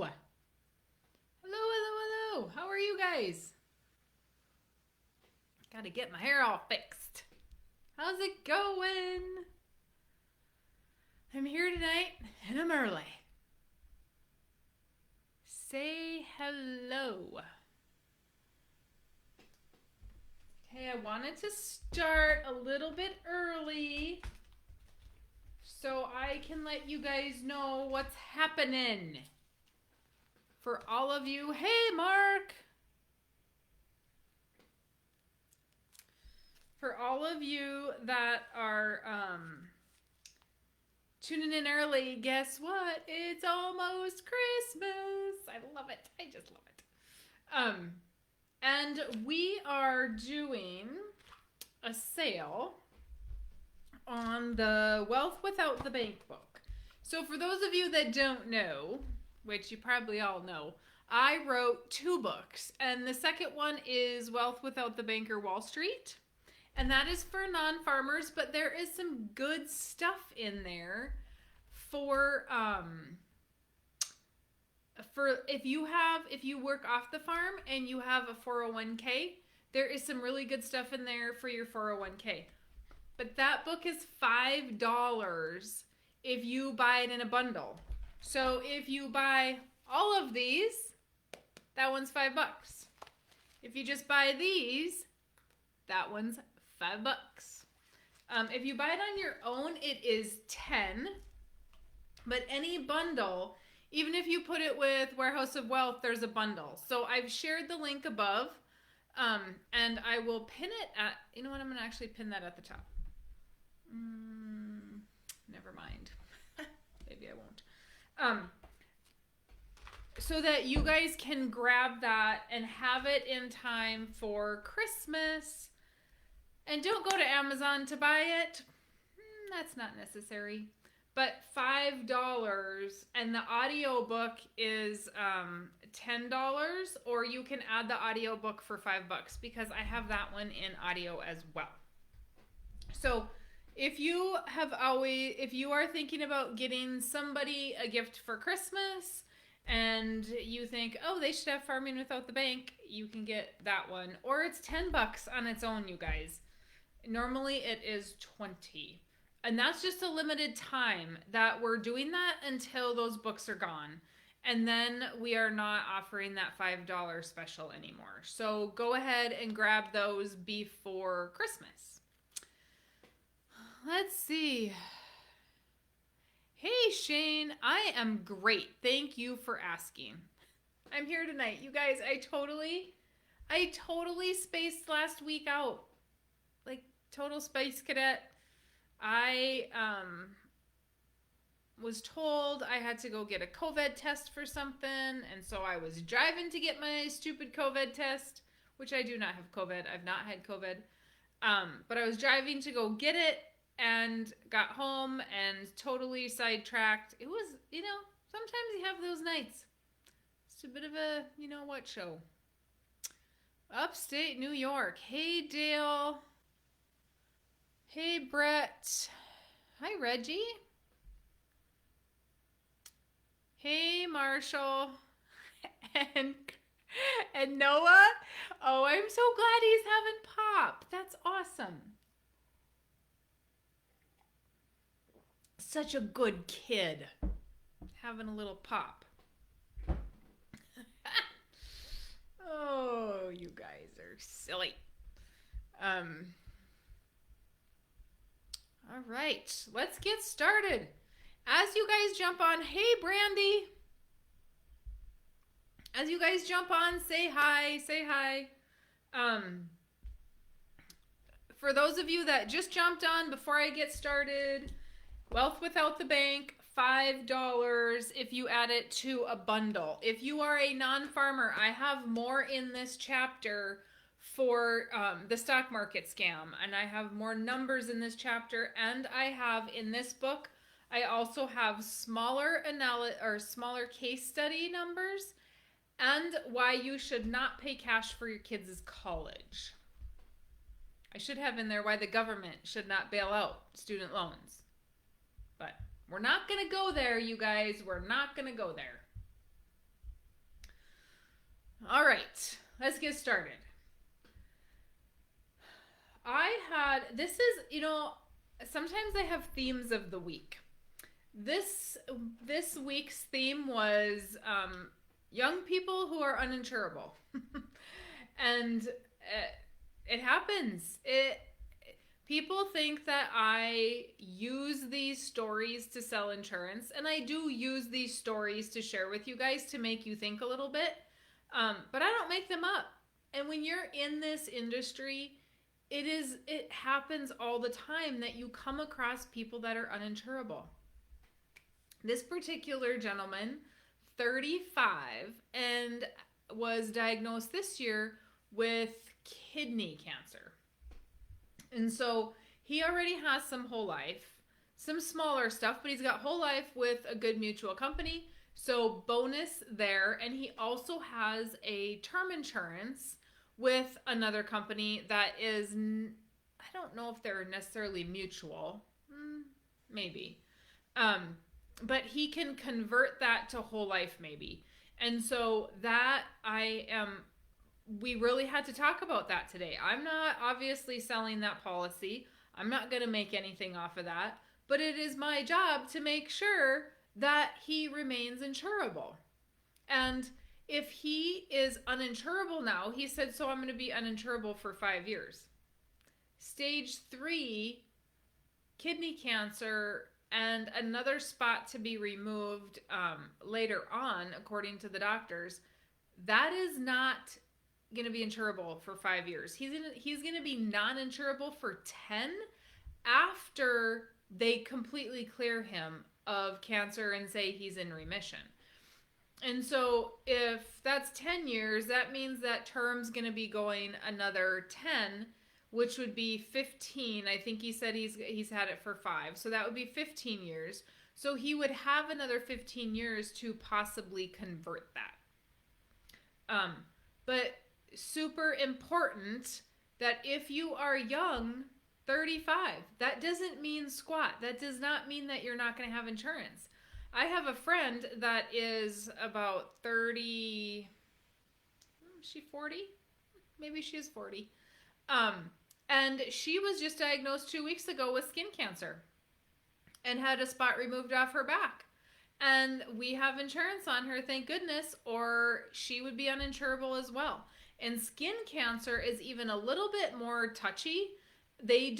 Hello, hello, hello. How are you guys? Gotta get my hair all fixed. How's it going? I'm here tonight and I'm early. Say hello. Okay, I wanted to start a little bit early so I can let you guys know what's happening. For all of you, hey Mark! For all of you that are tuning in early, guess what? It's almost Christmas. I love it. I just love it. And we are doing a sale on the Wealth Without the Bank book. So for those of you that don't know, which you probably all know, I wrote 2 books, and the second one is Wealth Without the Bank or Wall Street. And that is for non-farmers, but there is some good stuff in there for if you work off the farm and you have a 401k, there is some really good stuff in there for your 401k. But that book is $5 if you buy it in a bundle. So if you buy all of these, that one's $5. If you just buy these, that one's $5. If you buy it on your own, it is 10. But any bundle, even if you put it with Warehouse of Wealth, there's a bundle. So I've shared the link above, and I will pin it at, you know what, I'm going to actually pin that at the top. Never mind. Maybe I won't. So that you guys can grab that and have it in time for Christmas. And don't go to Amazon to buy it. That's not necessary. But $5, and the audiobook is $10, or you can add the audiobook for $5 because I have that one in audio as well. So if you are thinking about getting somebody a gift for Christmas and you think, oh, they should have Farming Without the Bank, you can get that one. Or it's $10 on its own, you guys. Normally it is $20. And that's just a limited time that we're doing that until those books are gone. And then we are not offering that $5 special anymore. So go ahead and grab those before Christmas. Let's see. Hey Shane, I am great. Thank you for asking. I'm here tonight. You guys, I totally spaced last week out. Like total space cadet. I was told I had to go get a COVID test for something, and so I was driving to get my stupid COVID test, which I do not have COVID. I've not had COVID. But I was driving to go get it and got home and totally sidetracked. It was, sometimes you have those nights. It's a bit of a, what show. Upstate New York. Hey, Dale. Hey, Brett. Hi, Reggie. Hey, Marshall. And Noah. Oh, I'm so glad he's having pop. That's awesome. Such a good kid. Having a little pop. Oh, you guys are silly. All right, let's get started. As you guys jump on, hey Brandy. As you guys jump on, say hi. For those of you that just jumped on before I get started, Wealth Without the Bank, $5 if you add it to a bundle. If you are a non-farmer, I have more in this chapter for the stock market scam, and I have more numbers in this chapter, and I have in this book, I also have smaller case study numbers and why you should not pay cash for your kids' college. I should have in there why the government should not bail out student loans. But we're not going to go there, you guys. We're not going to go there. All right, let's get started. This is, sometimes I have themes of the week. This week's theme was young people who are uninsurable. And it happens. People think that I use these stories to sell insurance, and I do use these stories to share with you guys to make you think a little bit. But I don't make them up. And when you're in this industry, it happens all the time that you come across people that are uninsurable. This particular gentleman, 35, and was diagnosed this year with kidney cancer. And so he already has some whole life, some smaller stuff, but he's got whole life with a good mutual company. So bonus there. And he also has a term insurance with another company that is, I don't know if they're necessarily mutual. Maybe. But he can convert that to whole life maybe. And so that we really had to talk about that today. I'm not obviously selling that policy. I'm not going to make anything off of that. But it is my job to make sure that he remains insurable. And if he is uninsurable now, he said, so I'm going to be uninsurable for 5 years. Stage 3, kidney cancer, and another spot to be removed later on, according to the doctors. That is not going to be insurable for 5 years. He's going to be non-insurable for 10 after they completely clear him of cancer and say he's in remission. And so if that's 10 years, that means that term's going to be going another 10, which would be 15. I think he said he's had it for 5. So that would be 15 years. So he would have another 15 years to possibly convert that. But super important that if you are young, 35, that doesn't mean squat. That does not mean that you're not going to have insurance. I have a friend that is about 30, is she 40? Maybe she is 40. And she was just diagnosed 2 weeks ago with skin cancer and had a spot removed off her back. And we have insurance on her, thank goodness, or she would be uninsurable as well. And skin cancer is even a little bit more touchy. They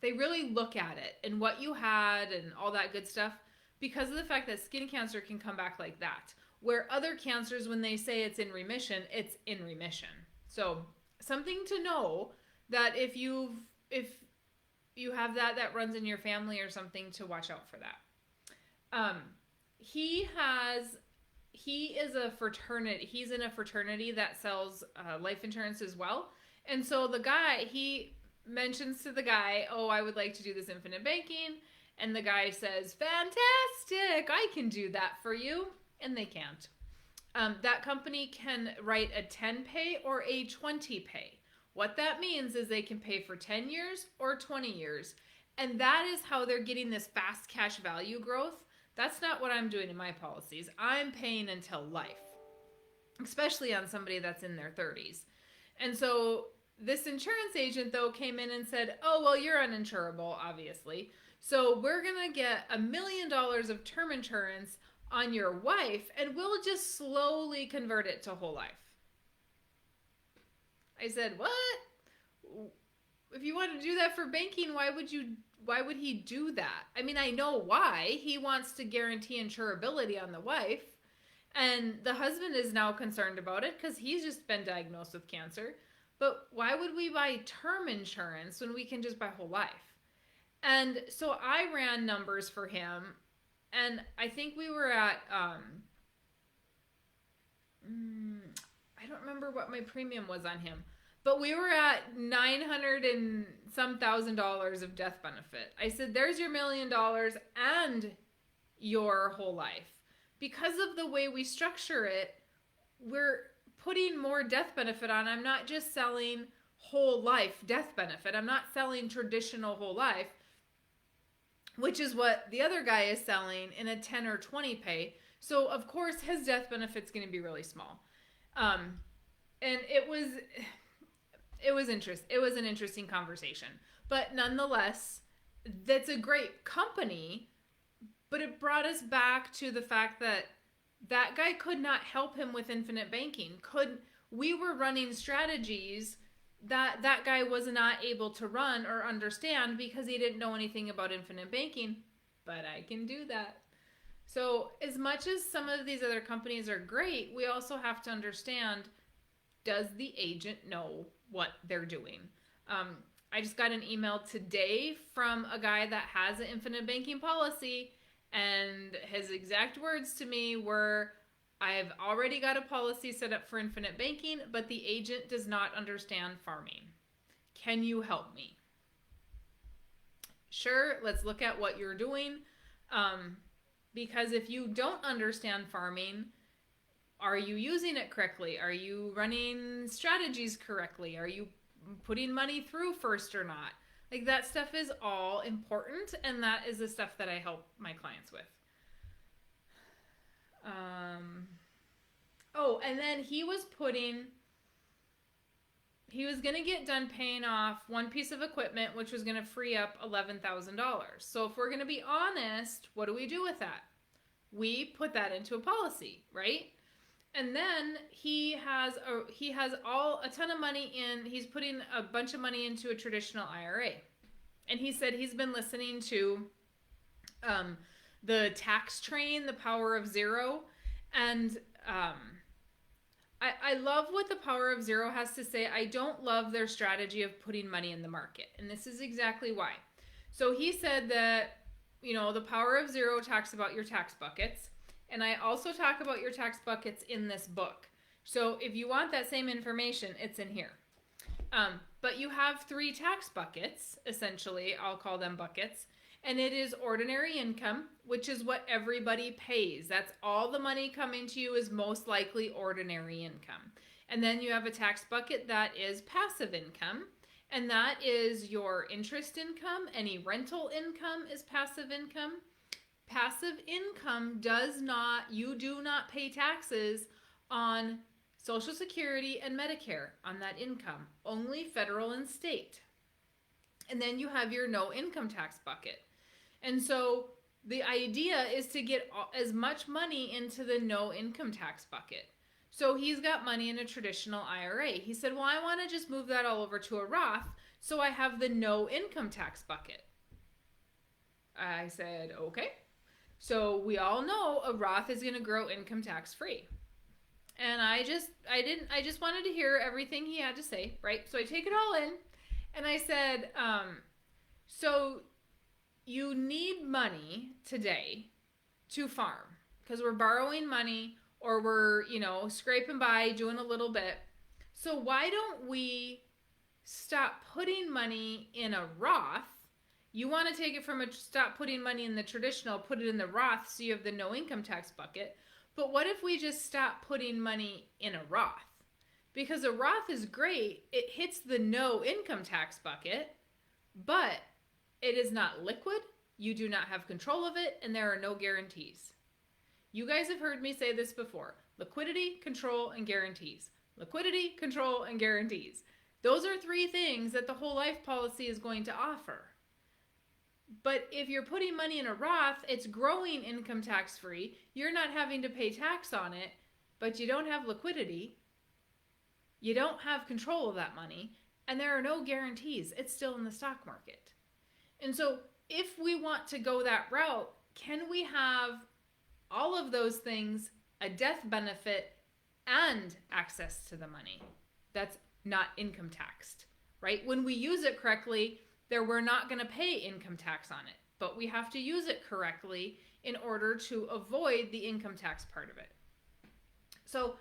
really look at it and what you had and all that good stuff because of the fact that skin cancer can come back like that. Where other cancers, when they say it's in remission, it's in remission. So something to know that if you have that runs in your family or something, to watch out for that. He is a fraternity. He's in a fraternity that sells life insurance as well. And so the guy, he mentions to the guy, oh, I would like to do this infinite banking. And the guy says, fantastic, I can do that for you. And they can't. That company can write a 10 pay or a 20 pay. What that means is they can pay for 10 years or 20 years. And that is how they're getting this fast cash value growth. That's not what I'm doing in my policies. I'm paying until life, especially on somebody that's in their 30s. And so this insurance agent, though, came in and said, oh, well, you're uninsurable, obviously. So we're going to get $1 million of term insurance on your wife, and we'll just slowly convert it to whole life. I said, what? If you want to do that for banking, why would he do that? I mean, I know why. He wants to guarantee insurability on the wife. And the husband is now concerned about it because he's just been diagnosed with cancer. But why would we buy term insurance when we can just buy whole life? And so I ran numbers for him. And I think we were at, I don't remember what my premium was on him. But we were at $900 and some $1,000 of death benefit. I said, there's your $1 million and your whole life. Because of the way we structure it, we're putting more death benefit on. I'm not just selling whole life death benefit. I'm not selling traditional whole life, which is what the other guy is selling in a 10 or 20 pay. So of course his death benefit's going to be really small. And it was an interesting conversation. But nonetheless, that's a great company, but it brought us back to the fact that that guy could not help him with infinite banking. We were running strategies that guy was not able to run or understand because he didn't know anything about infinite banking, but I can do that. So as much as some of these other companies are great, we also have to understand, does the agent know what they're doing? I just got an email today from a guy that has an infinite banking policy, and his exact words to me were, I've already got a policy set up for infinite banking, but the agent does not understand farming. Can you help me? Sure, let's look at what you're doing. Because if you don't understand farming, are you using it correctly? Are you running strategies correctly? Are you putting money through first or not? Like, that stuff is all important, and that is the stuff that I help my clients with. And then he was going to get done paying off one piece of equipment, which was going to free up $11,000. So if we're going to be honest, what do we do with that? We put that into a policy, right? And then he has a ton of money in, he's putting a bunch of money into a traditional IRA. And he said he's been listening to the tax train, The Power of Zero. And I love what The Power of Zero has to say. I don't love their strategy of putting money in the market. And this is exactly why. So he said that, The Power of Zero talks about your tax buckets. And I also talk about your tax buckets in this book. So if you want that same information, it's in here. But you have 3 tax buckets, essentially. I'll call them buckets. And it is ordinary income, which is what everybody pays. That's all the money coming to you is most likely ordinary income. And then you have a tax bucket that is passive income. And that is your interest income. Any rental income is passive income. Passive income you do not pay taxes on Social Security and Medicare on that income, only federal and state. And then you have your no income tax bucket. And so the idea is to get as much money into the no income tax bucket. So he's got money in a traditional IRA. He said, well, I want to just move that all over to a Roth, so I have the no income tax bucket. I said, okay. So we all know a Roth is going to grow income tax free. And I just wanted to hear everything he had to say, right? So I take it all in, and I said, so you need money today to farm because we're borrowing money or we're, scraping by, doing a little bit. So why don't we stop putting money in a Roth? You want to take it from stop putting money in the traditional, put it in the Roth so you have the no income tax bucket. But what if we just stop putting money in a Roth? Because a Roth is great. It hits the no income tax bucket, but it is not liquid. You do not have control of it, and there are no guarantees. You guys have heard me say this before. Liquidity, control, and guarantees. Liquidity, control, and guarantees. Those are 3 things that the whole life policy is going to offer. But if you're putting money in a Roth, it's growing income tax free. You're not having to pay tax on it, but you don't have liquidity. You don't have control of that money, and there are no guarantees. It's still in the stock market. And so if we want to go that route, can we have all of those things, a death benefit, and access to the money that's not income taxed, right? When we use it correctly, we're not going to pay income tax on it, but we have to use it correctly in order to avoid the income tax part of it. So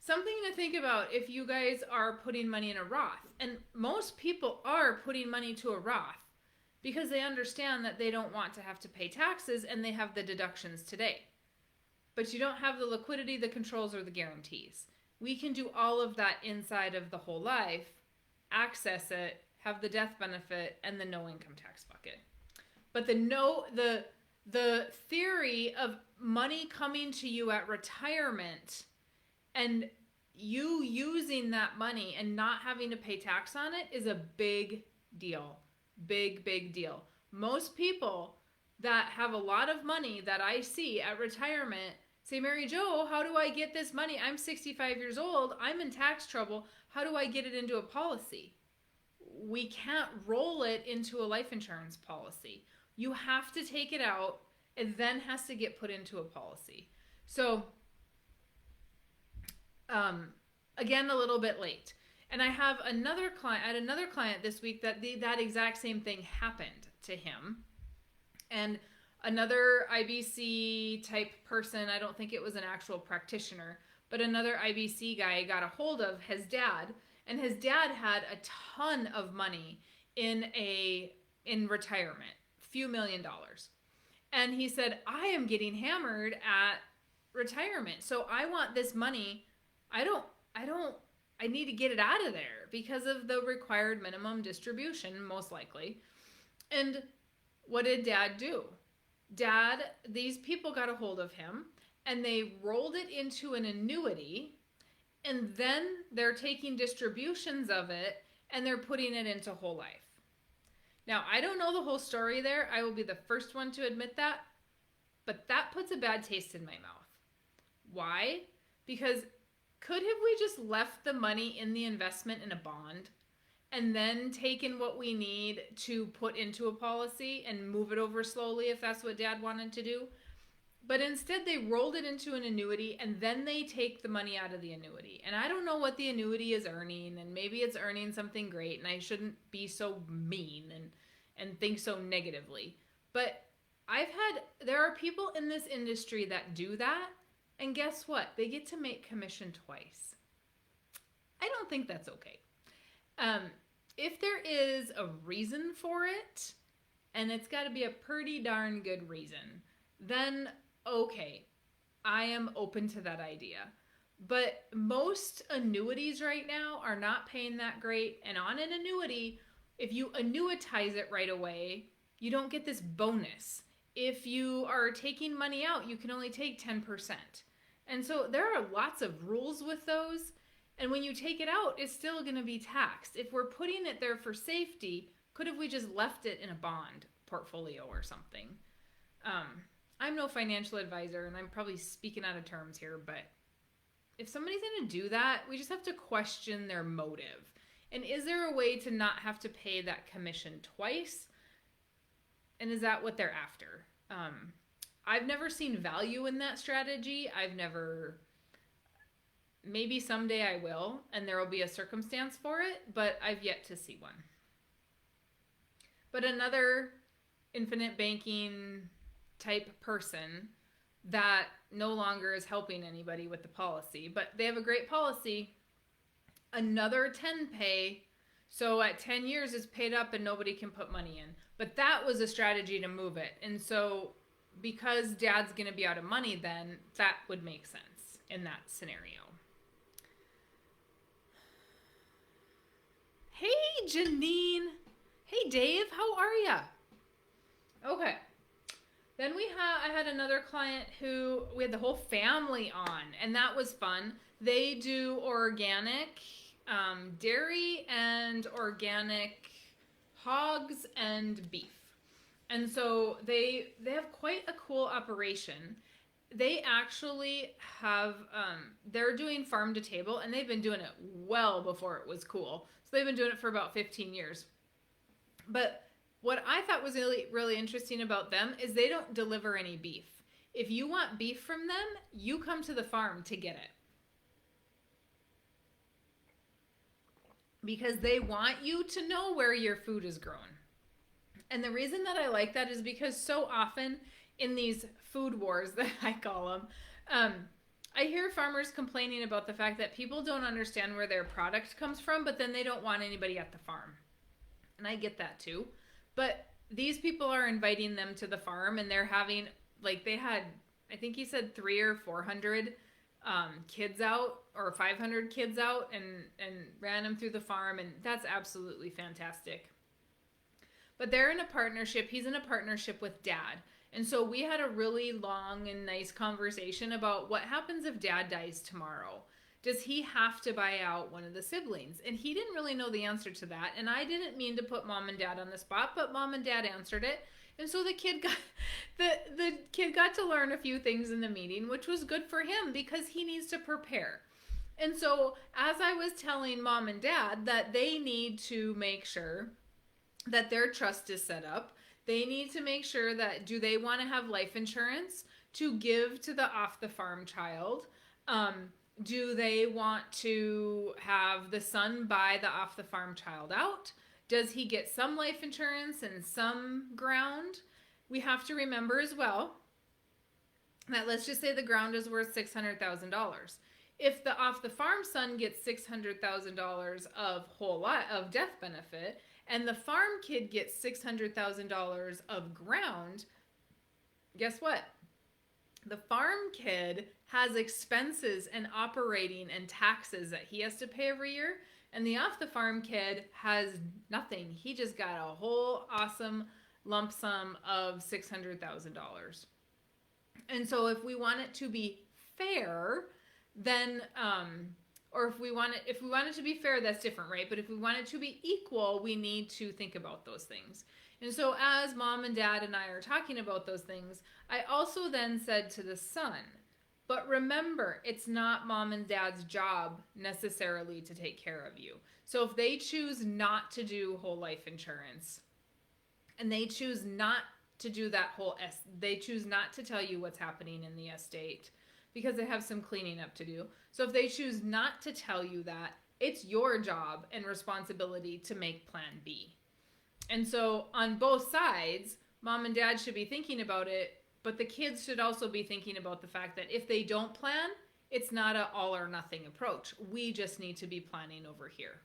something to think about if you guys are putting money in a Roth, and most people are putting money to a Roth because they understand that they don't want to have to pay taxes and they have the deductions today. But you don't have the liquidity, the controls, or the guarantees. We can do all of that inside of the whole life, access it, have the death benefit, and the no income tax bucket. But the the theory of money coming to you at retirement and you using that money and not having to pay tax on it is a big deal. Big deal. Most people that have a lot of money that I see at retirement say, Mary Jo, how do I get this money? I'm 65 years old. I'm in tax trouble. How do I get it into a policy? We can't roll it into a life insurance policy. You have to take it out. It then has to get put into a policy. So, again, a little bit late. And I have another client this week that that exact same thing happened to him. And another IBC type person, I don't think it was an actual practitioner, but another IBC guy got a hold of his dad, and his dad had a ton of money in retirement, few $1 million. And he said, I am getting hammered at retirement. So I want this money. I need to get it out of there because of the required minimum distribution, most likely. And what did Dad do? These people got a hold of him and they rolled it into an annuity, and then they're taking distributions of it and they're putting it into whole life. Now, I don't know the whole story there. I will be the first one to admit that, but that puts a bad taste in my mouth. Why? Because have we just left the money in the investment in a bond and then taken what we need to put into a policy and move it over slowly if that's what Dad wanted to do? But instead they rolled it into an annuity and then they take the money out of the annuity. And I don't know what the annuity is earning, and maybe it's earning something great, and I shouldn't be so mean and think so negatively. But there are people in this industry that do that, and guess what? They get to make commission twice. I don't think that's okay. If there is a reason for it, and it's got to be a pretty darn good reason, then okay, I am open to that idea. But most annuities right now are not paying that great. And on an annuity, if you annuitize it right away, you don't get this bonus. If you are taking money out, you can only take 10%. And so there are lots of rules with those. And when you take it out, it's still going to be taxed. If we're putting it there for safety, could have we just left it in a bond portfolio or something? I'm no financial advisor, and I'm probably speaking out of terms here, but if somebody's going to do that, we just have to question their motive. And is there a way to not have to pay that commission twice? And is that what they're after? I've never seen value in that strategy. Maybe someday I will, and there will be a circumstance for it, but I've yet to see one. But another infinite banking type person that no longer is helping anybody with the policy, but they have a great policy, another 10 pay, so at 10 years it's paid up and nobody can put money in. But that was a strategy to move it. And so because Dad's going to be out of money, then that would make sense in that scenario. Hey, Janine. Hey, Dave. How are ya? Okay. Then I had another client who we had the whole family on, and that was fun. They do organic dairy and organic hogs and beef. And so they have quite a cool operation. They actually have, they're doing farm to table, and they've been doing it well before it was cool. So they've been doing it for about 15 years. But what I thought was really, really interesting about them is they don't deliver any beef. If you want beef from them, you come to the farm to get it. Because they want you to know where your food is grown. And the reason that I like that is because so often in these food wars that I call them, I hear farmers complaining about the fact that people don't understand where their product comes from, but then they don't want anybody at the farm. And I get that too. But these people are inviting them to the farm, and they're having, they had, I think he said 300 or 400 kids out, or 500 kids out, and ran them through the farm, and that's absolutely fantastic. But they're in a partnership. He's in a partnership with Dad. And so we had a really long and nice conversation about what happens if dad dies tomorrow. Does he have to buy out one of the siblings? And he didn't really know the answer to that. And I didn't mean to put mom and dad on the spot, but mom and dad answered it. And so the kid got to learn a few things in the meeting, which was good for him because he needs to prepare. And so as I was telling mom and dad that they need to make sure that their trust is set up, they need to make sure that, do they want to have life insurance to give to the off the farm child? Do they want to have the son buy the off the farm child out? Does he get some life insurance and some ground? We have to remember as well that, let's just say the ground is worth $600,000. If the off the farm son gets $600,000 of death benefit, and the farm kid gets $600,000 of ground, guess what? The farm kid has expenses and operating and taxes that he has to pay every year, and the off the farm kid has nothing. He just got a whole awesome lump sum of $600,000. And so if we want it to be fair, then or if we want it to be fair, that's different, right? But if we want it to be equal, we need to think about those things. And so as mom and dad and I are talking about those things, I also then said to the son, but remember, it's not mom and dad's job necessarily to take care of you. So if they choose not to do whole life insurance, and they choose not to do that they choose not to tell you what's happening in the estate, because they have some cleaning up to do. So if they choose not to tell you that, it's your job and responsibility to make plan B. And so on both sides, mom and dad should be thinking about it, but the kids should also be thinking about the fact that if they don't plan, it's not an all or nothing approach. We just need to be planning over here.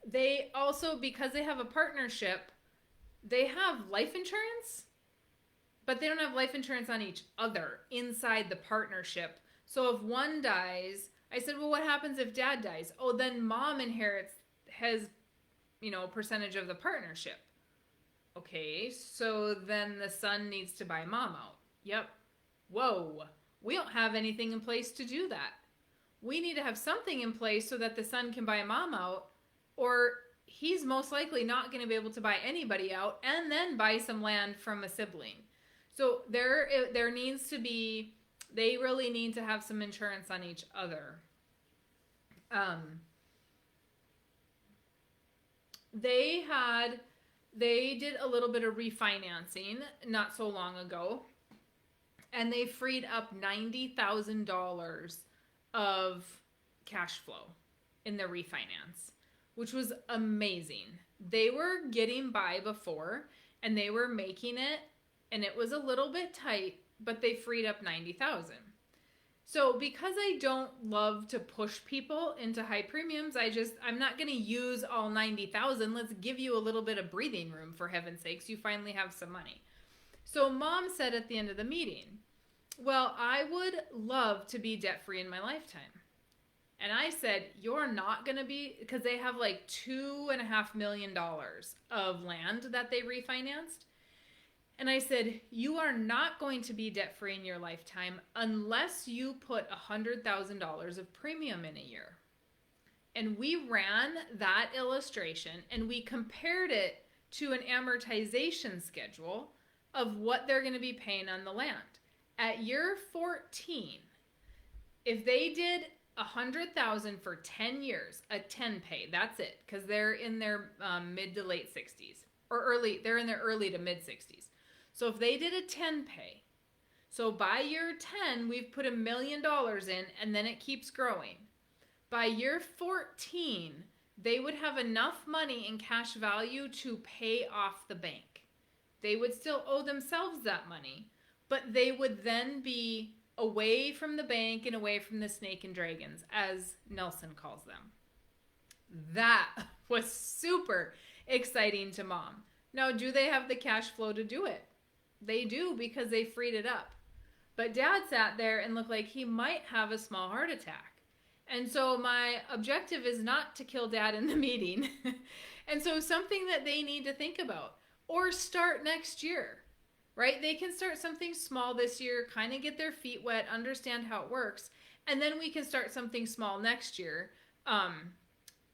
They also, because they have a partnership, they have life insurance, but they don't have life insurance on each other inside the partnership. So if one dies, I said, well, what happens if dad dies? Oh, then mom has a percentage of the partnership. Okay, so then the son needs to buy mom out. Yep. Whoa. We don't have anything in place to do that. We need to have something in place so that the son can buy mom out, or he's most likely not going to be able to buy anybody out and then buy some land from a sibling. So there needs to be, they really need to have some insurance on each other. They did a little bit of refinancing not so long ago, and they freed up $90,000 of cash flow in the refinance, which was amazing. They were getting by before, and they were making it, and it was a little bit tight, but they freed up $90,000. So because I don't love to push people into high premiums, I'm not going to use all $90,000. Let's give you a little bit of breathing room, for heaven's sakes. You finally have some money. So mom said at the end of the meeting, well, I would love to be debt-free in my lifetime. And I said, you're not going to be, because they have like $2.5 million of land that they refinanced. And I said, you are not going to be debt-free in your lifetime unless you put $100,000 of premium in a year. And we ran that illustration and we compared it to an amortization schedule of what they're going to be paying on the land. At year 14, if they did $100,000 for 10 years, a 10 pay, that's it, because they're in their mid to late 60s, or they're in their early to mid 60s. So if they did a 10 pay, so by year 10, we've put $1 million in, and then it keeps growing. By year 14, they would have enough money in cash value to pay off the bank. They would still owe themselves that money, but they would then be away from the bank and away from the snake and dragons, as Nelson calls them. That was super exciting to mom. Now, do they have the cash flow to do it? They do, because they freed it up. But dad sat there and looked like he might have a small heart attack. And so my objective is not to kill dad in the meeting. And so something that they need to think about. or start next year, right? They can start something small this year, kind of get their feet wet, understand how it works, and then we can start something small next year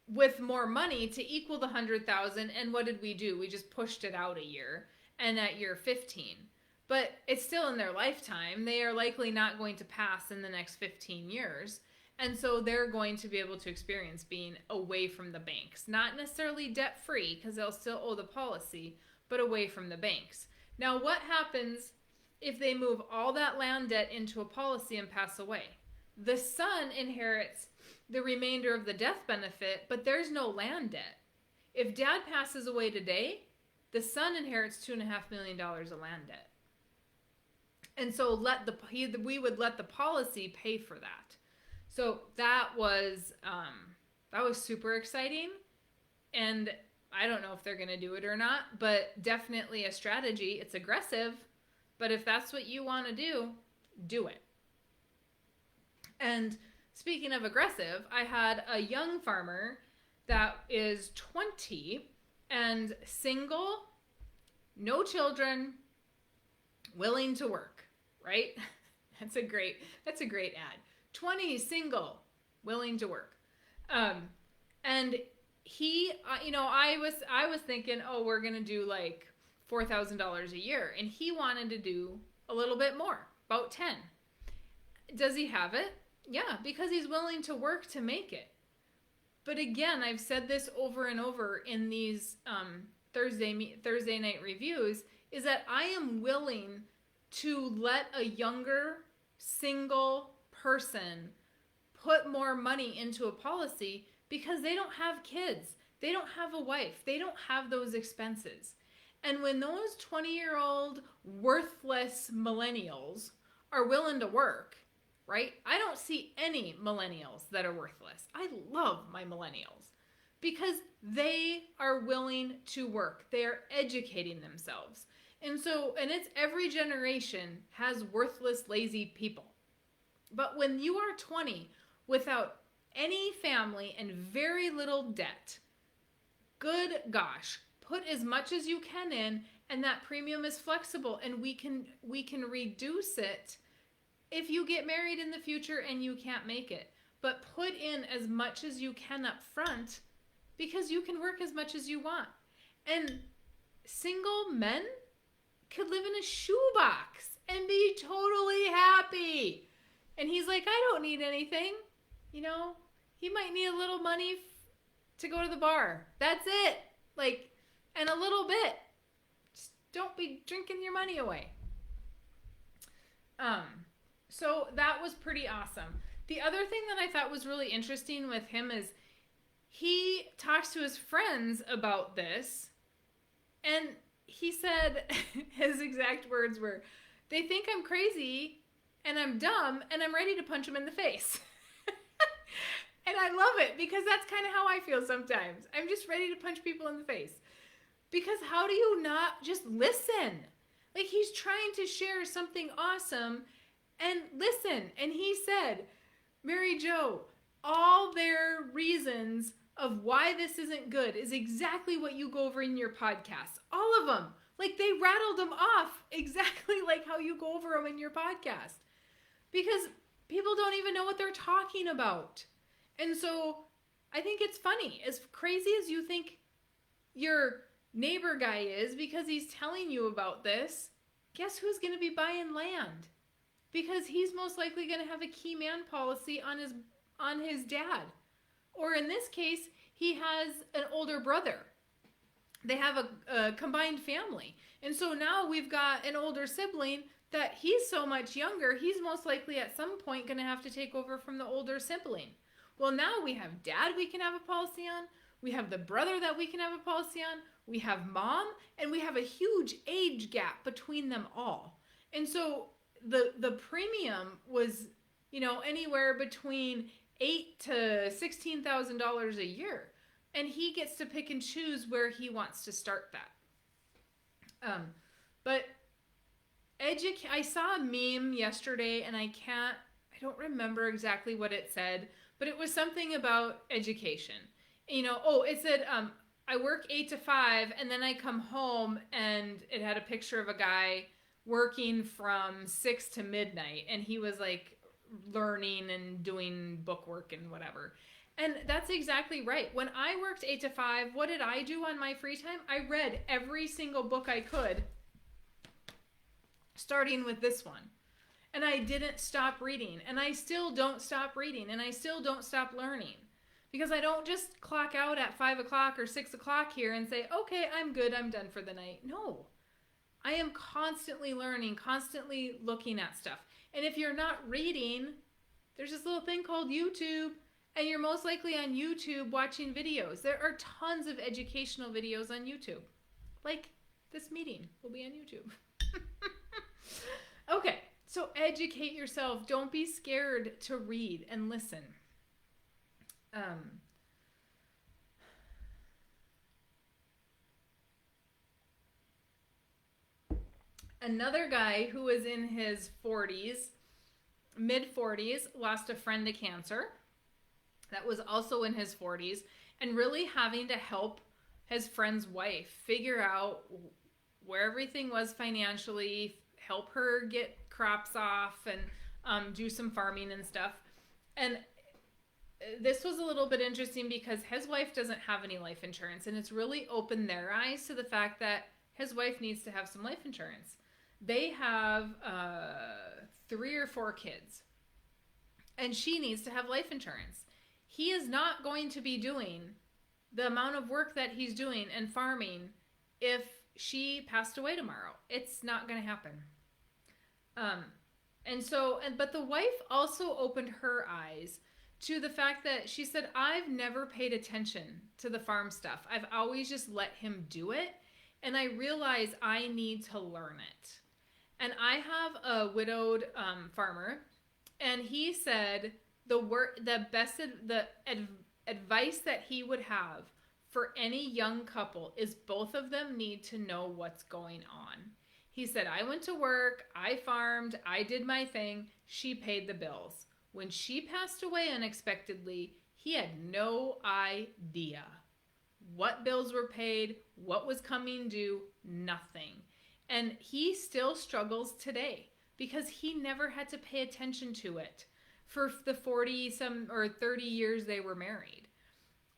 with more money to equal the 100,000. And what did we do? We just pushed it out a year, and at year 15. But it's still in their lifetime. They are likely not going to pass in the next 15 years. And so they're going to be able to experience being away from the banks. Not necessarily debt-free, because they'll still owe the policy, but away from the banks. Now, what happens if they move all that land debt into a policy and pass away? The son inherits the remainder of the death benefit, but there's no land debt. If dad passes away today, the son inherits $2.5 million of land debt. And so we would let the policy pay for that. So that was super exciting. And I don't know if they're going to do it or not, but definitely a strategy. It's aggressive, but if that's what you want to do it. And speaking of aggressive, I had a young farmer that is 20 and single, no children, willing to work, right? That's a great ad. 20, single, willing to work. And he, I was thinking, oh, we're going to do like $4,000 a year. And he wanted to do a little bit more, about 10. Does he have it? Yeah, because he's willing to work to make it. But again, I've said this over and over in these Thursday night reviews, is that I am willing to let a younger single person put more money into a policy because they don't have kids. They don't have a wife. They don't have those expenses. And when those 20-year-old worthless millennials are willing to work, right? I don't see any millennials that are worthless. I love my millennials because they are willing to work. They are educating themselves. And it's every generation has worthless, lazy people. But when you are 20 without any family and very little debt, good gosh, put as much as you can in, and that premium is flexible, and we can reduce it if you get married in the future and you can't make it. But put in as much as you can up front because you can work as much as you want. And single men could live in a shoebox and be totally happy. And he's like, I don't need anything. He might need a little money to go to the bar. That's it. And a little bit. Just don't be drinking your money away. So that was pretty awesome. The other thing that I thought was really interesting with him is he talks to his friends about this, and he said his exact words were, they think I'm crazy and I'm dumb and I'm ready to punch them in the face. And I love it because that's kind of how I feel sometimes. I'm just ready to punch people in the face. Because how do you not just listen? He's trying to share something awesome and listen. And he said, Mary Jo, all their reasons of why this isn't good is exactly what you go over in your podcast. All of them. They rattled them off exactly like how you go over them in your podcast. Because people don't even know what they're talking about. And so I think it's funny. As crazy as you think your neighbor guy is because he's telling you about this, guess who's going to be buying land? Because he's most likely going to have a key man policy on his dad. Or in this case, he has an older brother. They have a combined family. And so now we've got an older sibling that he's so much younger, he's most likely at some point going to have to take over from the older sibling. Well, now we have dad we can have a policy on. We have the brother that we can have a policy on. We have mom, and we have a huge age gap between them all. And so the premium was, anywhere between $8,000 to $16,000 a year. And he gets to pick and choose where he wants to start that. But I saw a meme yesterday, and I don't remember exactly what it said, but it was something about education. It said, I work 8 to 5, and then I come home and it had a picture of a guy working from 6 to midnight, and he was like learning and doing book work and whatever. And that's exactly right. When I worked 8 to 5, what did I do on my free time? I read every single book I could, starting with this one. And I didn't stop reading. And I still don't stop reading. And I still don't stop learning. Because I don't just clock out at 5 o'clock or 6 o'clock here and say, okay, I'm good, I'm done for the night. No. I am constantly learning, constantly looking at stuff. And if you're not reading, there's this little thing called YouTube. And you're most likely on YouTube watching videos. There are tons of educational videos on YouTube. Like this meeting will be on YouTube. Okay, so educate yourself. Don't be scared to read and listen. Another guy who was in his 40s, mid-40s, lost a friend to cancer. That was also in his 40s, and really having to help his friend's wife figure out where everything was financially, help her get crops off, and do some farming and stuff. And this was a little bit interesting because his wife doesn't have any life insurance, and it's really opened their eyes to the fact that his wife needs to have some life insurance. They have 3 or 4 kids, and she needs to have life insurance. He is not going to be doing the amount of work that he's doing and farming if she passed away tomorrow. It's not going to happen. But the wife also opened her eyes to the fact that she said, I've never paid attention to the farm stuff. I've always just let him do it. And I realize I need to learn it. And I have a widowed farmer, and he said the advice that he would have for any young couple is both of them need to know what's going on. He said, I went to work, I farmed, I did my thing, she paid the bills. When she passed away unexpectedly, he had no idea what bills were paid, what was coming due, nothing. And he still struggles today because he never had to pay attention to it for the 40 some or 30 years they were married.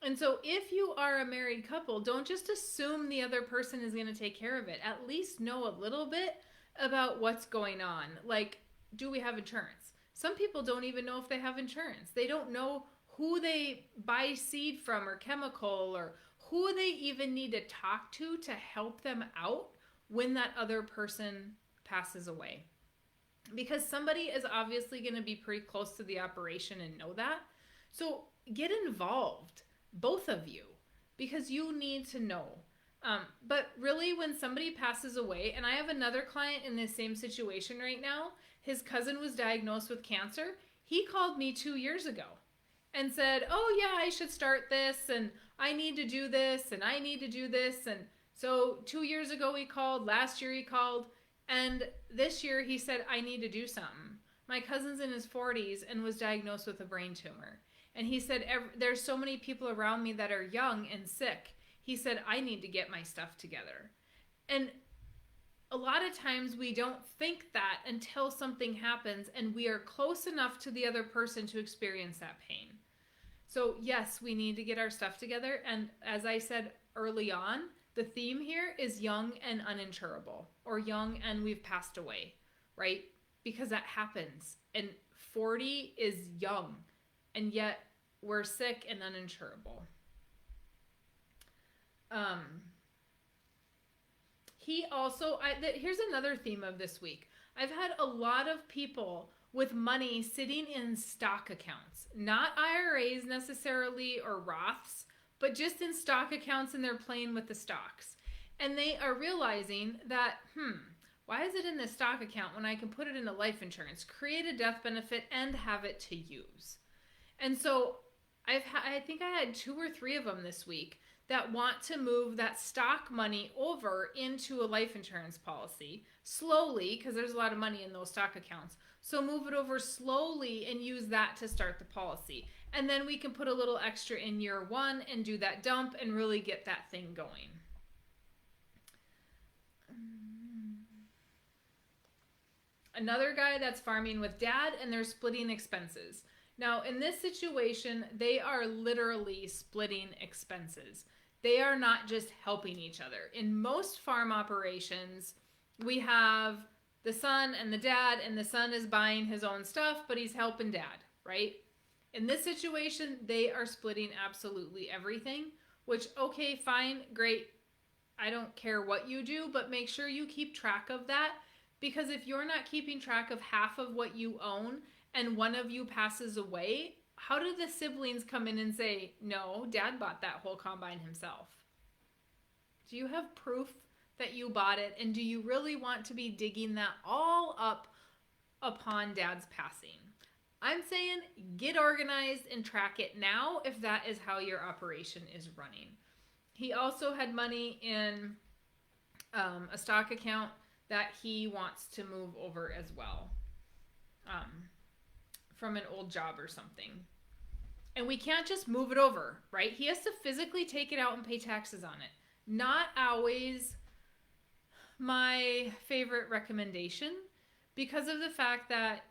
And so if you are a married couple, don't just assume the other person is going to take care of it. At least know a little bit about what's going on. Like, do we have insurance? Some people don't even know if they have insurance. They don't know who they buy seed from or chemical, or who they even need to talk to help them out when that other person passes away. Because somebody is obviously going to be pretty close to the operation and know that. So get involved, both of you, because you need to know. But really, when somebody passes away, and I have another client in this same situation right now, his cousin was diagnosed with cancer. He called me 2 years ago and said, oh yeah, I should start this, and I need to do this, and I need to do this. And so 2 years ago he called, last year he called, and this year he said, I need to do something. My cousin's in his 40s and was diagnosed with a brain tumor. And he said, there's so many people around me that are young and sick. He said, I need to get my stuff together. And a lot of times we don't think that until something happens and we are close enough to the other person to experience that pain. So yes, we need to get our stuff together. And as I said early on, the theme here is young and uninsurable, or young and we've passed away, right? Because that happens. And 40 is young, and yet we're sick and uninsurable. Here's another theme of this week. I've had a lot of people with money sitting in stock accounts, not IRAs necessarily or Roths, but just in stock accounts, and they're playing with the stocks. And they are realizing that, why is it in this stock account when I can put it into life insurance, create a death benefit, and have it to use? And so I think I had 2 or 3 of them this week that want to move that stock money over into a life insurance policy slowly, because there's a lot of money in those stock accounts, So move it over slowly and use that to start the policy. And then we can put a little extra in year 1 and do that dump and really get that thing going. Another guy that's farming with dad, and they're splitting expenses. Now, in this situation, they are literally splitting expenses. They are not just helping each other. In most farm operations, we have the son and the dad, and the son is buying his own stuff, but he's helping dad, right? In this situation, they are splitting absolutely everything, which, okay, fine, great. I don't care what you do, but make sure you keep track of that, because if you're not keeping track of half of what you own and one of you passes away, how do the siblings come in and say, no, dad bought that whole combine himself? Do you have proof that you bought it? And do you really want to be digging that all up upon dad's passing? I'm saying get organized and track it now if that is how your operation is running. He also had money in a stock account that he wants to move over as well, from an old job or something. And we can't just move it over, right? He has to physically take it out and pay taxes on it. Not always my favorite recommendation, because of the fact that,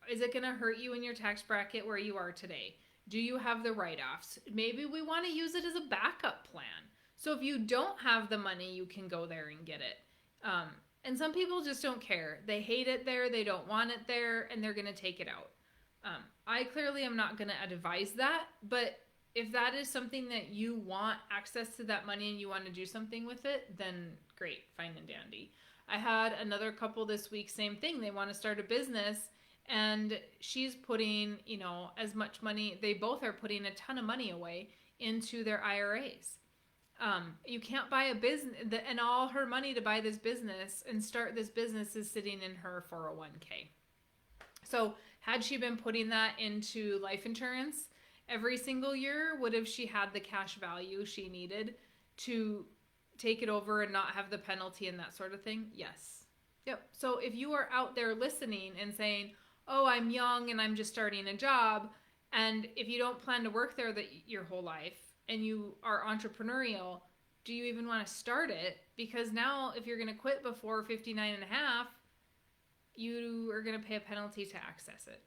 is it going to hurt you in your tax bracket where you are today? Do you have the write-offs? Maybe we want to use it as a backup plan. So if you don't have the money, you can go there and get it. And some people just don't care. They hate it there, they don't want it there, and they're going to take it out. I clearly am not going to advise that, but if that is something that you want access to that money and you want to do something with it, then great, fine and dandy. I had another couple this week, same thing. They want to start a business, and she's putting, as much money, they both are putting a ton of money away into their IRAs. You can't buy a business, and all her money to buy this business and start this business is sitting in her 401k. So had she been putting that into life insurance every single year, would have she had the cash value she needed to take it over and not have the penalty and that sort of thing? Yes. Yep. So if you are out there listening and saying, oh, I'm young and I'm just starting a job, and if you don't plan to work there your whole life and you are entrepreneurial, do you even want to start it? Because now if you're going to quit before 59 and a half, you are going to pay a penalty to access it.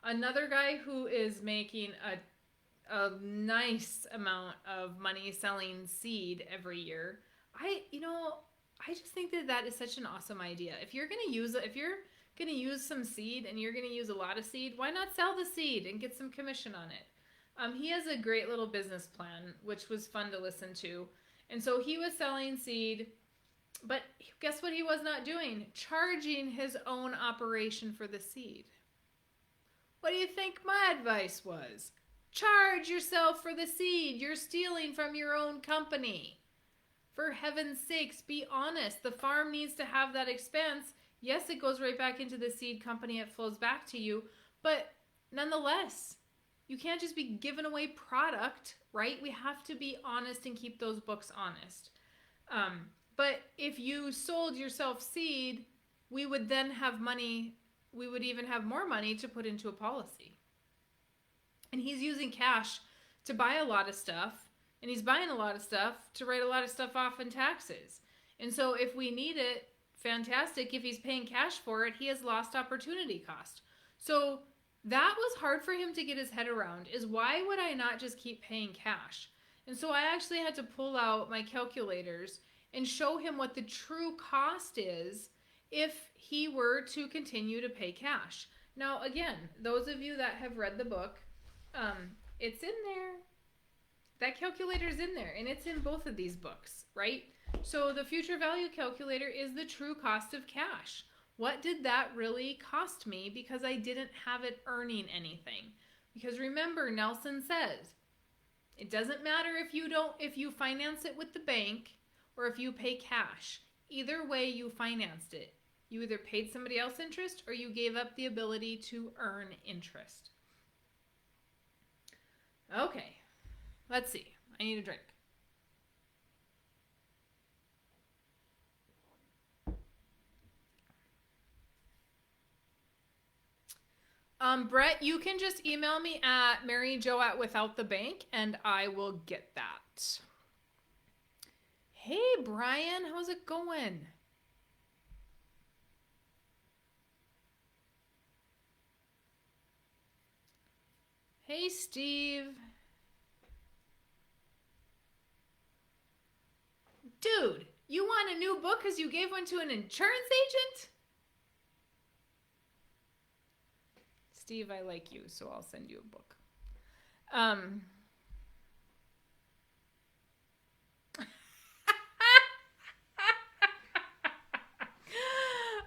Another guy who is making a nice amount of money selling seed every year, I just think that is such an awesome idea. If you're going to use some seed and you're going to use a lot of seed, why not sell the seed and get some commission on it? He has a great little business plan, which was fun to listen to. And so he was selling seed, but guess what he was not doing? Charging his own operation for the seed. What do you think my advice was? Charge yourself for the seed. You're stealing from your own company. For heaven's sakes, be honest. The farm needs to have that expense. Yes, it goes right back into the seed company. It flows back to you. But nonetheless, you can't just be giving away product, right? We have to be honest and keep those books honest. But if you sold yourself seed, we would then have money. We would even have more money to put into a policy. And he's using cash to buy a lot of stuff, and he's buying a lot of stuff to write a lot of stuff off in taxes. And so if we need it, fantastic. If he's paying cash for it, he has lost opportunity cost. So that was hard for him to get his head around, is why would I not just keep paying cash? And so I actually had to pull out my calculators and show him what the true cost is if he were to continue to pay cash. Now, again, those of you that have read the book, it's in there. That calculator's in there, and it's in both of these books, right? So the future value calculator is the true cost of cash. What did that really cost me because I didn't have it earning anything? Because remember, Nelson says, it doesn't matter if you finance it with the bank or if you pay cash. Either way, you financed it. You either paid somebody else interest or you gave up the ability to earn interest. Okay, let's see. I need a drink. Brett, you can just email me at maryjo@withoutthebank, and I will get that. Hey, Brian, how's it going? Hey, Steve. Dude, you want a new book because you gave one to an insurance agent? Steve, I like you, so I'll send you a book.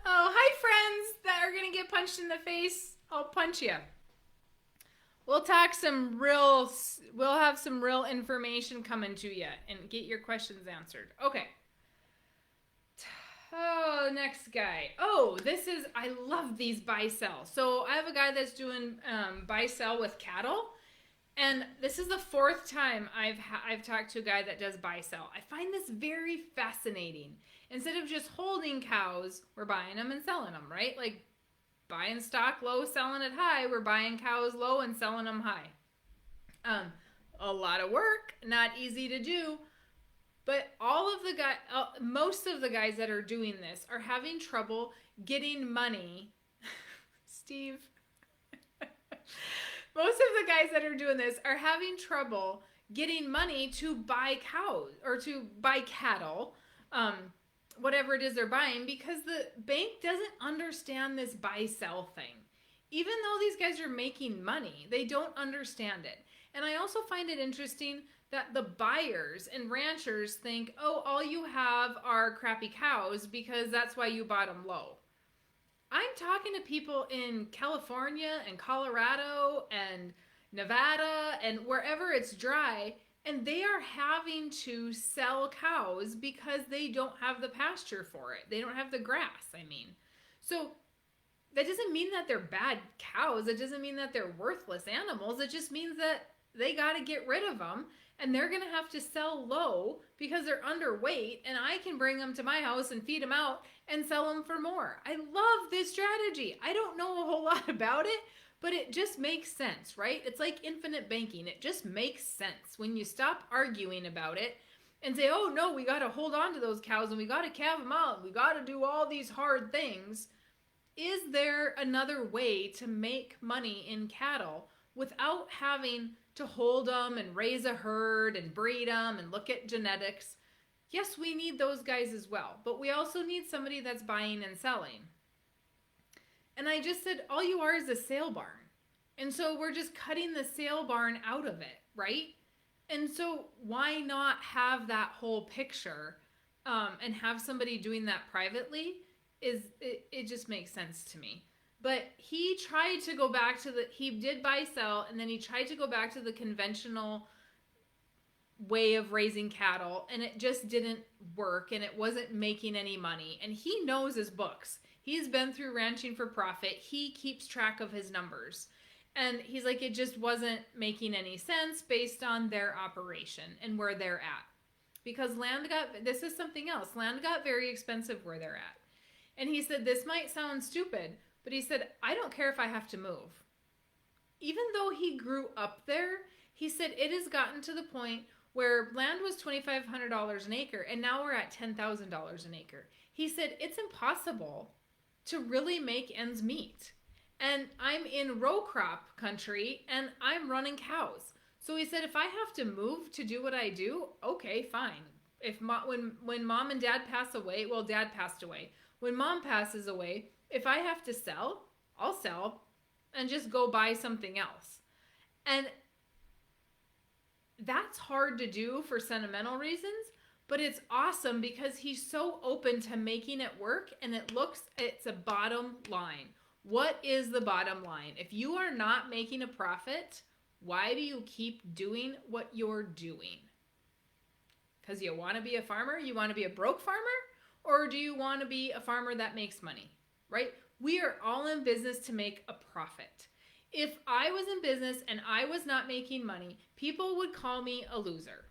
Oh, hi, friends that are going to get punched in the face. I'll punch you. We'll have some real information coming to you and get your questions answered. Okay. Oh, next guy. Oh, I love these buy-sell. So I have a guy that's doing buy-sell with cattle. And this is the fourth time I've talked to a guy that does buy-sell. I find this very fascinating. Instead of just holding cows, we're buying them and selling them, right? Like buying stock low, selling it high. We're buying cows low and selling them high. A lot of work, not easy to do. But most of the guys that are doing this are having trouble getting money. Steve. Most of the guys that are doing this are having trouble getting money to buy cows or to buy cattle, whatever it is they're buying, because the bank doesn't understand this buy-sell thing. Even though these guys are making money, they don't understand it. And I also find it interesting that the buyers and ranchers think, oh, all you have are crappy cows because that's why you bought them low. I'm talking to people in California and Colorado and Nevada and wherever it's dry, and they are having to sell cows because they don't have the pasture for it. They don't have the grass, I mean. So that doesn't mean that they're bad cows. It doesn't mean that they're worthless animals. It just means that they got to get rid of them. And they're going to have to sell low because they're underweight, and I can bring them to my house and feed them out and sell them for more. I love this strategy. I don't know a whole lot about it, but it just makes sense, right? It's like infinite banking. It just makes sense when you stop arguing about it and say, oh, no, we got to hold on to those cows and we got to calve them out and we got to do all these hard things. Is there another way to make money in cattle without having to hold them and raise a herd and breed them and look at genetics? Yes, we need those guys as well, but we also need somebody that's buying and selling. And I just said, all you are is a sale barn. And so we're just cutting the sale barn out of it, right? And so why not have that whole picture and have somebody doing that privately? It just makes sense to me. But he tried to go back to he did buy sell, and then he tried to go back to the conventional way of raising cattle, and it just didn't work, and it wasn't making any money. And he knows his books. He's been through Ranching for Profit. He keeps track of his numbers. And he's like, it just wasn't making any sense based on their operation and where they're at. Because this is something else. Land got very expensive where they're at. And he said, this might sound stupid, but he said, I don't care if I have to move. Even though he grew up there, he said it has gotten to the point where land was $2,500 an acre, and now we're at $10,000 an acre. He said it's impossible to really make ends meet. And I'm in row crop country, and I'm running cows. So he said, if I have to move to do what I do, okay, fine. When mom and dad pass away, well, dad passed away. When mom passes away, if I have to sell, I'll sell and just go buy something else. And that's hard to do for sentimental reasons, but it's awesome because he's so open to making it work, and it's a bottom line. What is the bottom line? If you are not making a profit, why do you keep doing what you're doing? Because you want to be a farmer? You want to be a broke farmer? Or do you want to be a farmer that makes money? Right? We are all in business to make a profit. If I was in business and I was not making money, people would call me a loser,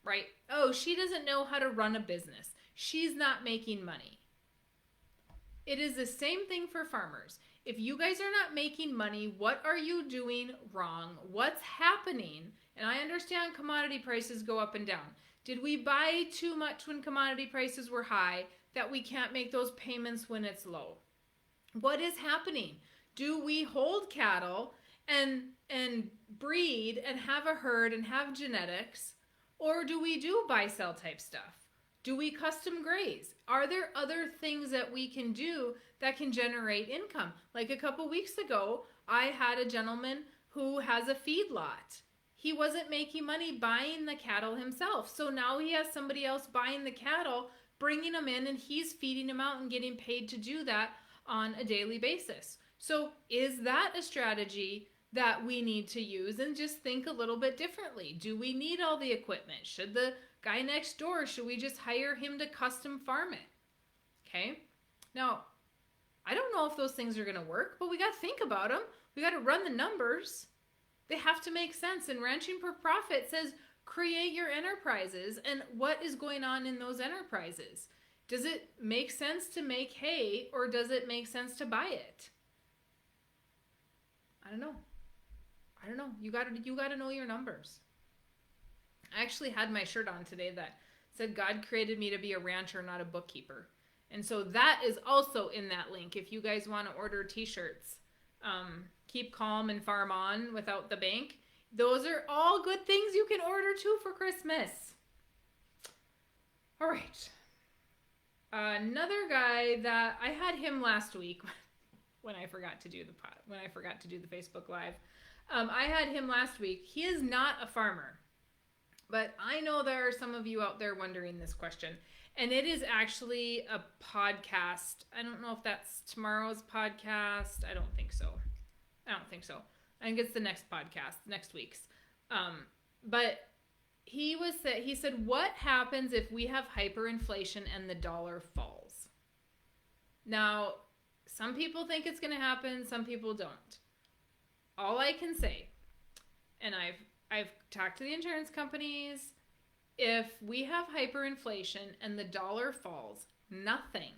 right? Oh, she doesn't know how to run a business. She's not making money. It is the same thing for farmers. If you guys are not making money, what are you doing wrong? What's happening? And I understand commodity prices go up and down. Did we buy too much when commodity prices were high that we can't make those payments when it's low? What is happening? Do we hold cattle and breed and have a herd and have genetics, or do we do buy-sell type stuff? Do we custom graze? Are there other things that we can do that can generate income? Like a couple weeks ago, I had a gentleman who has a feedlot. He wasn't making money buying the cattle himself. So now he has somebody else buying the cattle, bringing them in, and he's feeding them out and getting paid to do that on a daily basis. So is that a strategy that we need to use and just think a little bit differently? Do we need all the equipment? Should the guy next door, should we just hire him to custom farm it? Okay. Now, I don't know if those things are going to work, but we got to think about them. We got to run the numbers. They have to make sense. And Ranching for Profit says create your enterprises and what is going on in those enterprises. Does it make sense to make hay or does it make sense to buy it? I don't know. You got to know your numbers. I actually had my shirt on today that said God created me to be a rancher, not a bookkeeper. And so that is also in that link. If you guys want to order t-shirts, keep calm and farm on without the bank. Those are all good things you can order too for Christmas. All right. Another guy that I had him last week when I forgot to do the Facebook Live. I had him last week. He is not a farmer. But I know there are some of you out there wondering this question. And it is actually a podcast. I don't know if that's tomorrow's podcast. I don't think so. I think it's the next podcast, next week's. But he said, what happens if we have hyperinflation and the dollar falls? Now, some people think it's going to happen. Some people don't. All I can say, and I've talked to the insurance companies, if we have hyperinflation and the dollar falls, nothing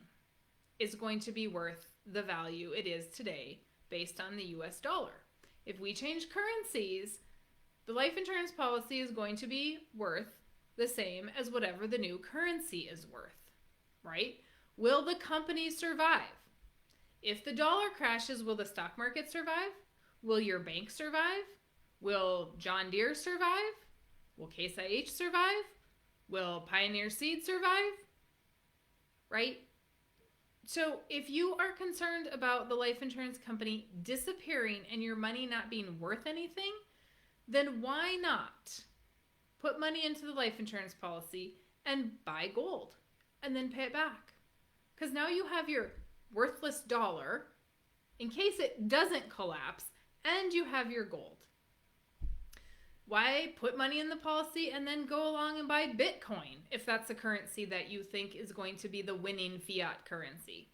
is going to be worth the value it is today based on the US dollar. If we change currencies, the life insurance policy is going to be worth the same as whatever the new currency is worth, right? Will the company survive? If the dollar crashes, will the stock market survive? Will your bank survive? Will John Deere survive? Will Case IH survive? Will Pioneer Seed survive? Right? So if you are concerned about the life insurance company disappearing and your money not being worth anything, then why not put money into the life insurance policy and buy gold and then pay it back? Because now you have your worthless dollar in case it doesn't collapse, and you have your gold. Why put money in the policy and then go along and buy Bitcoin if that's a currency that you think is going to be the winning fiat currency?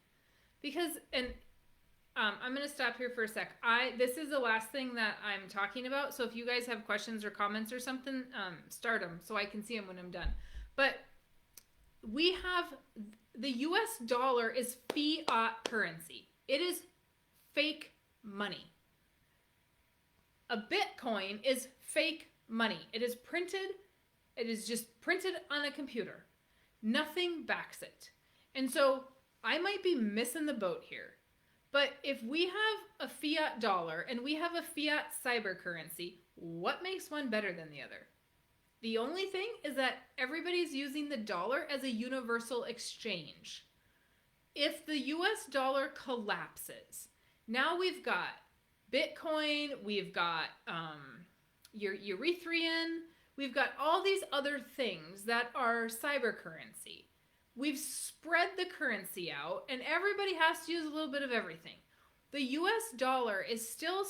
Because, and I'm going to stop here for a sec. This is the last thing that I'm talking about. So if you guys have questions or comments or something, start them so I can see them when I'm done. But we have the US dollar is fiat currency. It is fake money. A Bitcoin is fake money. It is just printed on a computer. Nothing backs it. And so I might be missing the boat here. But if we have a fiat dollar and we have a fiat cyber currency, what makes one better than the other? The only thing is that everybody's using the dollar as a universal exchange. If the US dollar collapses, now we've got Bitcoin, we've got your Ethereum, we've got all these other things that are cyber currency. We've spread the currency out and everybody has to use a little bit of everything. The US dollar is still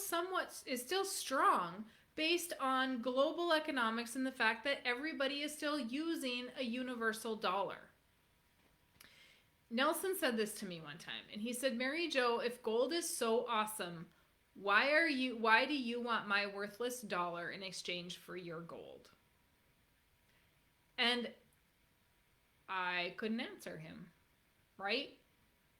strong based on global economics and the fact that everybody is still using a universal dollar. Nelson said this to me one time, and he said, Mary Jo, if gold is so awesome, why do you want my worthless dollar in exchange for your gold? And I couldn't answer him, right?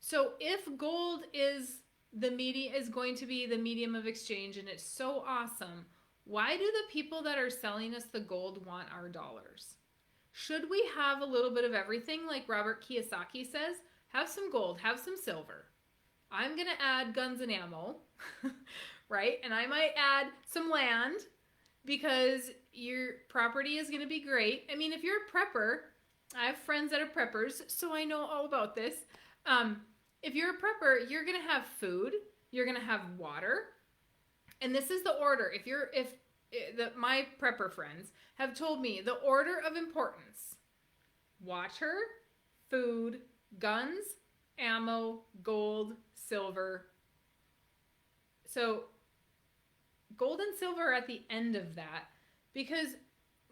So if gold is the media is going to be the medium of exchange, and it's so awesome. Why do the people that are selling us the gold want our dollars? Should we have a little bit of everything, like Robert Kiyosaki says? Have some gold, have some silver. I'm going to add guns and ammo, right? And I might add some land because your property is going to be great. I mean, if you're a prepper, I have friends that are preppers, so I know all about this. If you're a prepper, you're going to have food, you're going to have water, and this is the order. My prepper friends have told me the order of importance: water, food, guns, ammo, gold, silver. So gold and silver are at the end of that, because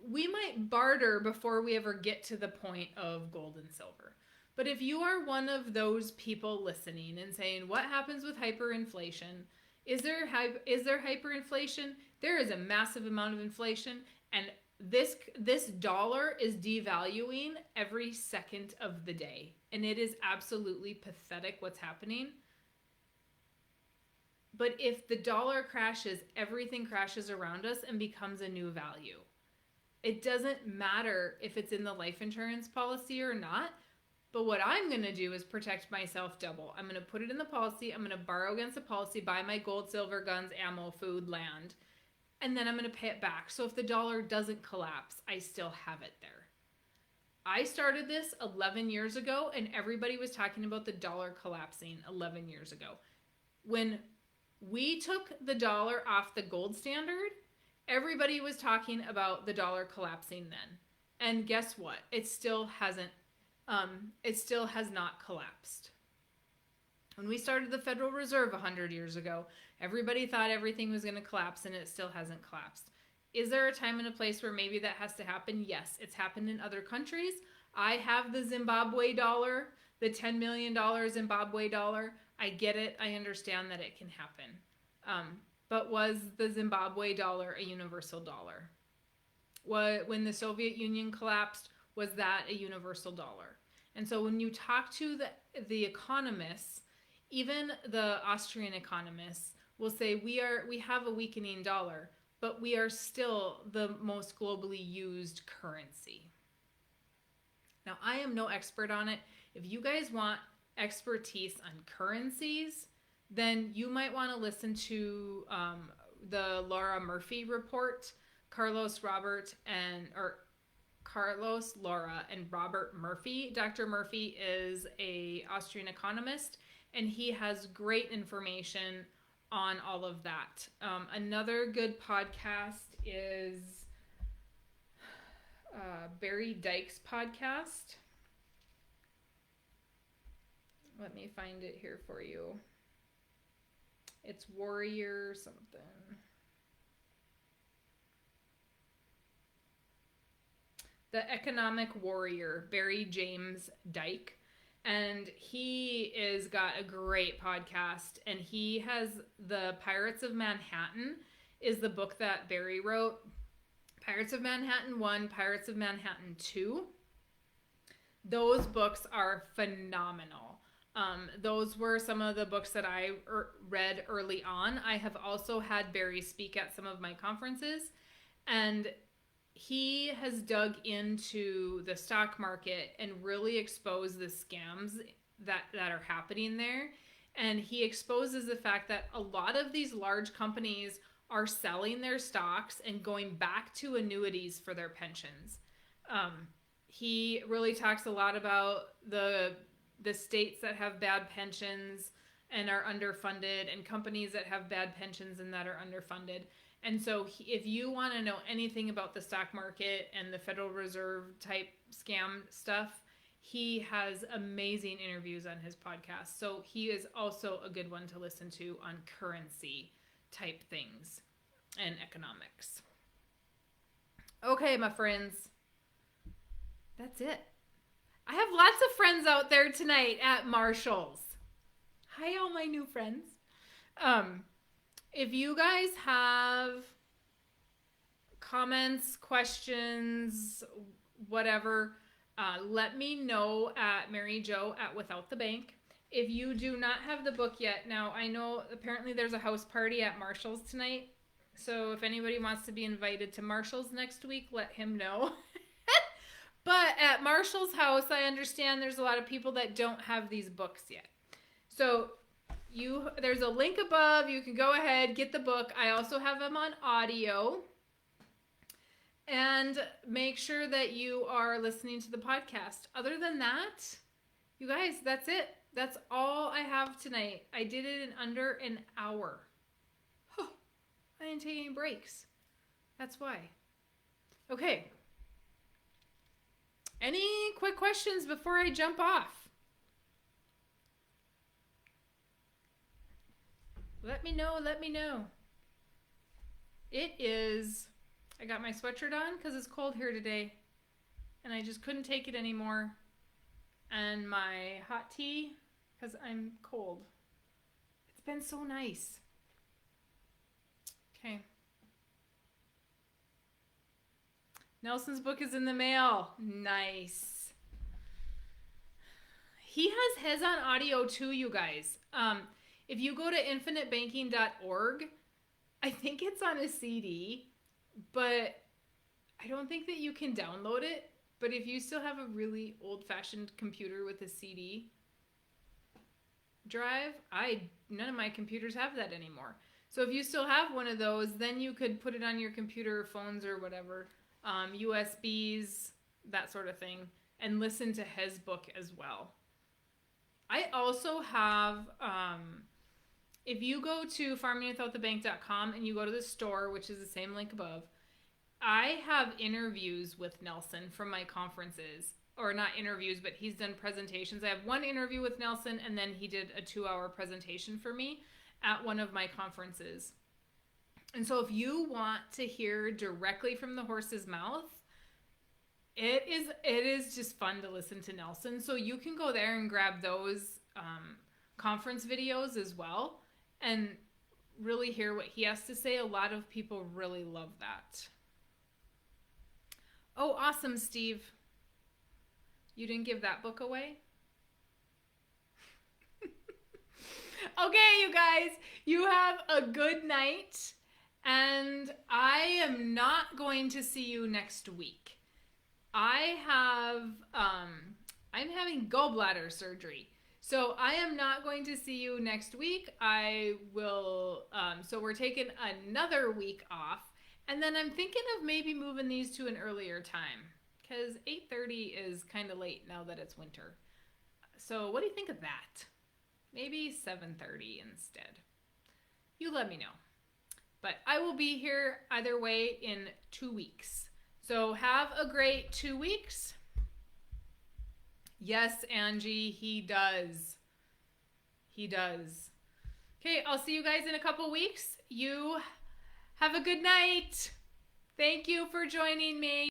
we might barter before we ever get to the point of gold and silver. But if you are one of those people listening and saying, what happens with hyperinflation? Is there hyperinflation? There is a massive amount of inflation, and this dollar is devaluing every second of the day. And it is absolutely pathetic what's happening. But if the dollar crashes, everything crashes around us and becomes a new value. It doesn't matter if it's in the life insurance policy or not. But what I'm going to do is protect myself double. I'm going to put it in the policy. I'm going to borrow against the policy, buy my gold, silver, guns, ammo, food, land. And then I'm going to pay it back. So if the dollar doesn't collapse, I still have it there. I started this 11 years ago, and everybody was talking about the dollar collapsing 11 years ago. When we took the dollar off the gold standard, everybody was talking about the dollar collapsing then. And guess what? It still has not collapsed. When we started the Federal Reserve 100 years ago, everybody thought everything was going to collapse, and it still hasn't collapsed. Is there a time and a place where maybe that has to happen? Yes, it's happened in other countries. I have the Zimbabwe dollar, the $10 million Zimbabwe dollar. I get it. I understand that it can happen. But was the Zimbabwe dollar a universal dollar? When the Soviet Union collapsed, was that a universal dollar? And so when you talk to the economists, even the Austrian economists will say we have a weakening dollar, but we are still the most globally used currency. Now, I am no expert on it. If you guys want expertise on currencies, then you might want to listen to the Laura Murphy report. Carlos, Laura, and Robert Murphy. Dr. Murphy is an Austrian economist, and he has great information on all of that. Another good podcast is Barry Dykes' podcast. Let me find it here for you. It's Warrior something. The Economic Warrior, Barry James Dyke. And he is got a great podcast, and he has the Pirates of Manhattan is the book that Barry wrote. Pirates of Manhattan 1, Pirates of Manhattan 2. Those books are phenomenal. Those were some of the books that I read early on. I have also had Barry speak at some of my conferences, and he has dug into the stock market and really exposed the scams that are happening there. And he exposes the fact that a lot of these large companies are selling their stocks and going back to annuities for their pensions. He really talks a lot about the states that have bad pensions and are underfunded, and companies that have bad pensions and that are underfunded. And so if you want to know anything about the stock market and the Federal Reserve type scam stuff, he has amazing interviews on his podcast. So he is also a good one to listen to on currency type things and economics. Okay, my friends. That's it. I have lots of friends out there tonight at Marshall's. Hi, all my new friends. If you guys have comments, questions, whatever, let me know at Mary Jo at Without the Bank. If you do not have the book yet, now I know apparently there's a house party at Marshall's tonight. So if anybody wants to be invited to Marshall's next week, let him know. But at Marshall's house, I understand there's a lot of people that don't have these books yet. So there's a link above. You can go ahead, get the book. I also have them on audio. And make sure that you are listening to the podcast. Other than that, you guys, that's it. That's all I have tonight. I did it in under an hour. Oh, I didn't take any breaks. That's why. Okay. Any quick questions before I jump off? Let me know. It is... I got my sweatshirt on because it's cold here today. And I just couldn't take it anymore. And my hot tea because I'm cold. It's been so nice. Okay. Nelson's book is in the mail. Nice. He has his on audio too, you guys. If you go to infinitebanking.org, I think it's on a CD, but I don't think that you can download it. But if you still have a really old-fashioned computer with a CD drive, none of my computers have that anymore. So if you still have one of those, then you could put it on your computer, phones, or whatever, USBs, that sort of thing, and listen to his book as well. I also have, if you go to farmingwithoutthebank.com and you go to the store, which is the same link above, I have interviews with Nelson from my conferences. Or not interviews, but he's done presentations. I have one interview with Nelson, and then he did a 2-hour presentation for me at one of my conferences. And so if you want to hear directly from the horse's mouth, it is just fun to listen to Nelson. So you can go there and grab those conference videos as well and really hear what he has to say. A lot of people really love that. Oh, awesome, Steve. You didn't give that book away? Okay, you guys, you have a good night, and I am not going to see you next week. I'm having gallbladder surgery, so I am not going to see you next week. I will, so we're taking another week off, and then I'm thinking of maybe moving these to an earlier time. Because 8:30 is kind of late now that it's winter. So what do you think of that? Maybe 7:30 instead. You let me know. But I will be here either way in 2 weeks. So have a great 2 weeks. Yes, Angie, he does. He does. Okay, I'll see you guys in a couple weeks. You have a good night. Thank you for joining me.